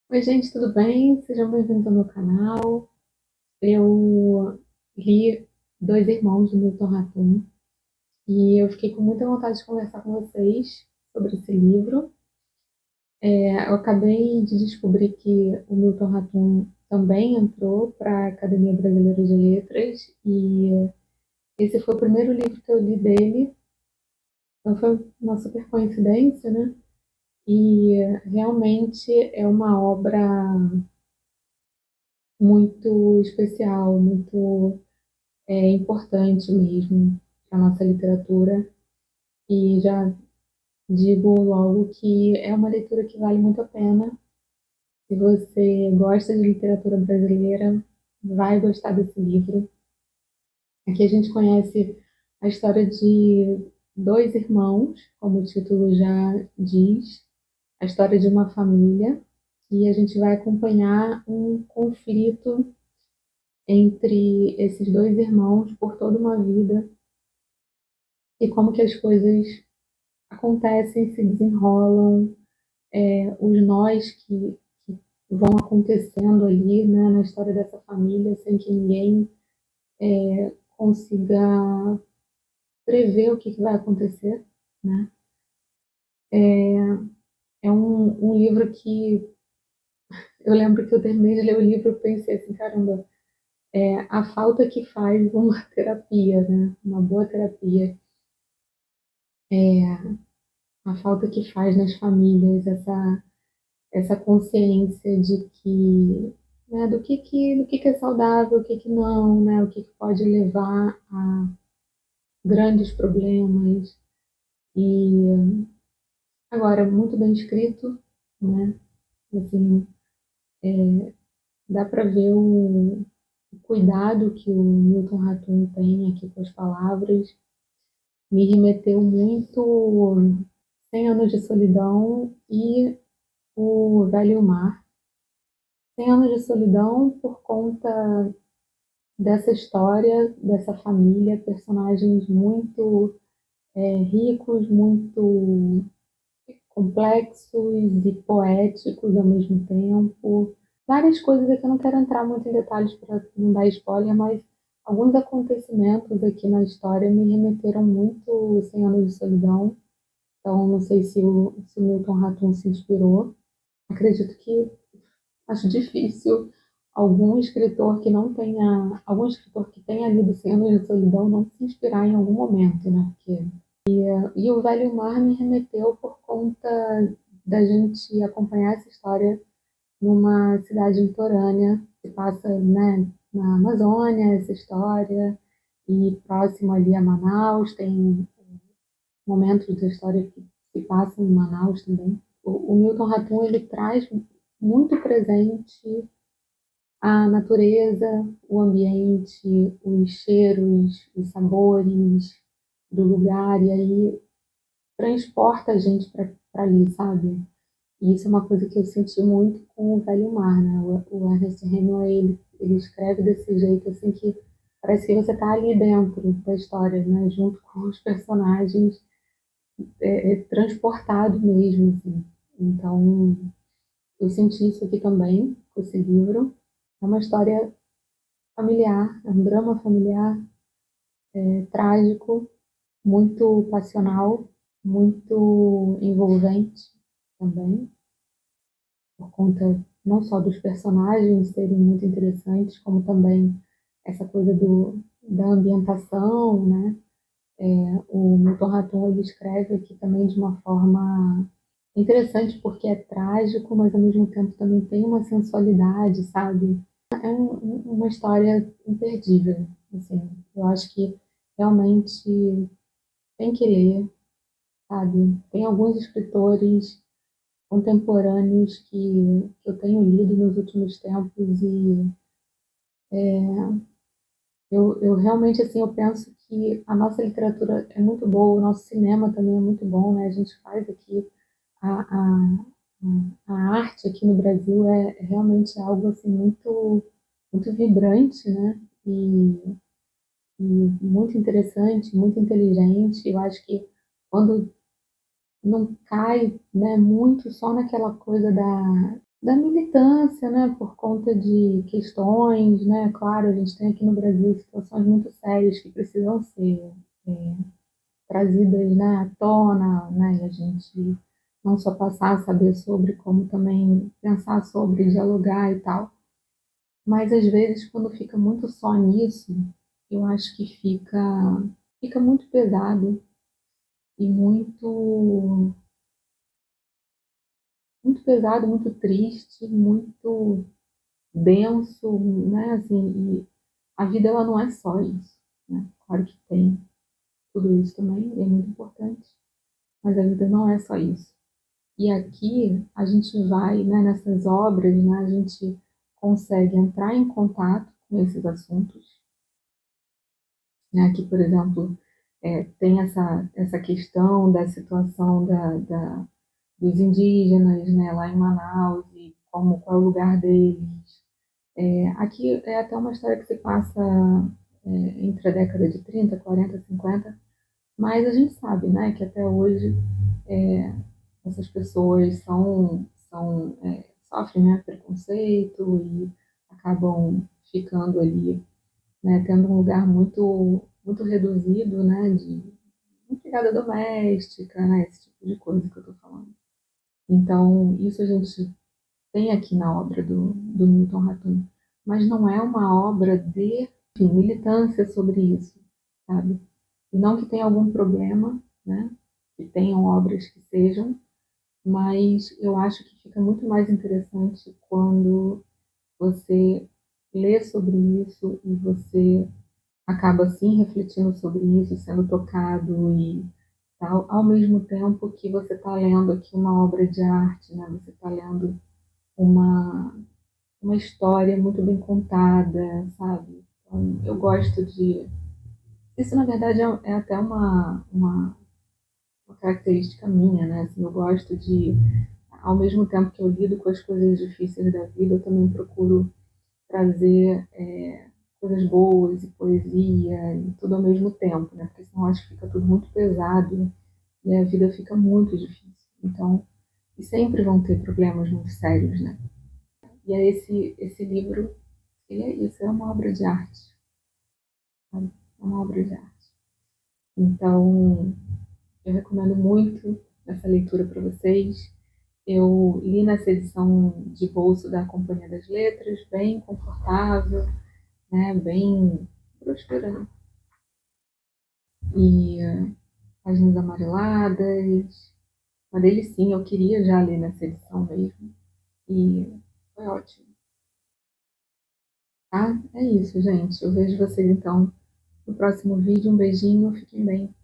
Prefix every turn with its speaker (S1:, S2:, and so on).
S1: Oi, gente, tudo bem? Sejam bem-vindos ao meu canal. Eu li Dois Irmãos do Milton Ratum e eu fiquei com muita vontade de conversar com vocês sobre esse livro. Eu acabei de descobrir que o Milton Ratum também entrou para a Academia Brasileira de Letras e esse foi o primeiro livro que eu li dele. Então foi uma super coincidência, né? E realmente é uma obra muito especial, muito importante mesmo para a nossa literatura. E já digo logo que é uma leitura que vale muito a pena. Se você gosta de literatura brasileira, vai gostar desse livro. Aqui a gente conhece a história de dois irmãos, como o título já diz, a história de uma família, e a gente vai acompanhar um conflito entre esses dois irmãos por toda uma vida e como que as coisas acontecem, se desenrolam, os nós que vão acontecendo ali, né, na história dessa família, sem que ninguém consiga prever o que vai acontecer, né? É um livro que eu lembro que eu terminei de ler o livro e pensei assim, caramba, a falta que faz uma terapia, né? Uma boa terapia, a falta que faz nas famílias essa consciência de que, né, do que é saudável, o que não, né, o que pode levar a grandes problemas. E agora, muito bem escrito, né, assim, dá para ver o cuidado que o Milton Ratum tem aqui com as palavras. Me remeteu muito Cem Anos de Solidão e O Velho Mar. Cem Anos de Solidão por conta dessa história, dessa família, personagens muito ricos, muito complexos e poéticos ao mesmo tempo. Várias coisas aqui, eu não quero entrar muito em detalhes para não dar spoiler, mas alguns acontecimentos aqui na história me remeteram muito Cem Anos de Solidão. Então, não sei se o Milton Ratum se inspirou. Acredito que acho difícil algum escritor que tenha lido Cem Anos de Solidão não se inspirar em algum momento, né? E o Velho Mar me remeteu por conta da gente acompanhar essa história numa cidade litorânea que passa, né, na Amazônia, essa história, e próximo ali a Manaus, tem momentos da história que se passam em Manaus também. O Milton Ratum, ele traz muito presente a natureza, o ambiente, os cheiros, os sabores do lugar, e aí transporta a gente para ali, sabe? E isso é uma coisa que eu senti muito com o Velho Mar, né? O Ernest Hemingway, ele escreve desse jeito, assim, que parece que você está ali dentro da história, né? Junto com os personagens, transportado mesmo, assim. Então, eu senti isso aqui também, com esse livro. É uma história familiar, é um drama familiar, trágico, muito passional, muito envolvente também, por conta não só dos personagens serem muito interessantes, como também essa coisa da ambientação, né? O Milton Raton ele escreve aqui também de uma forma interessante porque é trágico, mas ao mesmo tempo também tem uma sensualidade, sabe? É uma história imperdível, assim. Eu acho que realmente tem que ler, sabe? Tem alguns escritores contemporâneos que eu tenho lido nos últimos tempos e eu realmente, assim, eu penso que a nossa literatura é muito boa, o nosso cinema também é muito bom, né? A gente faz aqui a, a, a arte aqui no Brasil é realmente algo, assim, muito vibrante, né? E muito interessante, muito inteligente. Eu acho que quando não cai, né, muito só naquela coisa da militância, né, por conta de questões, né, claro, a gente tem aqui no Brasil situações muito sérias que precisam ser é, trazidas, né, à tona, né, e a gente não só passar a saber sobre, como também pensar sobre, dialogar e tal. Mas às vezes, quando fica muito só nisso, eu acho que fica muito pesado e muito pesado, muito triste, muito denso, né? Assim, e a vida ela não é só isso, né? Claro que tem tudo isso também, é muito importante, mas a vida não é só isso. E aqui a gente vai, né, nessas obras, né, a gente consegue entrar em contato com esses assuntos, né? Aqui, por exemplo, tem essa questão da situação dos indígenas, né, lá em Manaus, e qual é o lugar deles. Aqui é até uma história que se passa entre a década de 30, 40, 50, mas a gente sabe, né, que até hoje essas pessoas sofrem, né, preconceito e acabam ficando ali, né, tendo um lugar muito reduzido, né, de empregada doméstica, né, esse tipo de coisa que eu estou falando. Então, isso a gente tem aqui na obra do Milton Ratum, mas não é uma obra de, enfim, militância sobre isso, sabe? E não que tenha algum problema, né? Que tenham obras que sejam, mas eu acho que fica muito mais interessante quando você lê sobre isso e você acaba assim refletindo sobre isso, sendo tocado e tal, ao mesmo tempo que você está lendo aqui uma obra de arte, né? Você está lendo uma, uma história muito bem contada, sabe? Então, eu gosto de. Isso, na verdade, é até uma característica minha, né? Assim, eu gosto de, ao mesmo tempo que eu lido com as coisas difíceis da vida, eu também procuro trazer coisas boas e poesia e tudo ao mesmo tempo, né? Porque senão acho que fica tudo muito pesado e a vida fica muito difícil. Então, e sempre vão ter problemas muito sérios, né? E é esse livro, ele é isso, é uma obra de arte, sabe? É uma obra de arte. Então, eu recomendo muito essa leitura para vocês. Eu li nessa edição de bolso da Companhia das Letras, bem confortável, né? Bem próspera, né? E páginas amareladas. Uma delicinha, eu queria já ler nessa edição mesmo. E foi ótimo. Tá? É isso, gente. Eu vejo vocês então no próximo vídeo. Um beijinho, fiquem bem.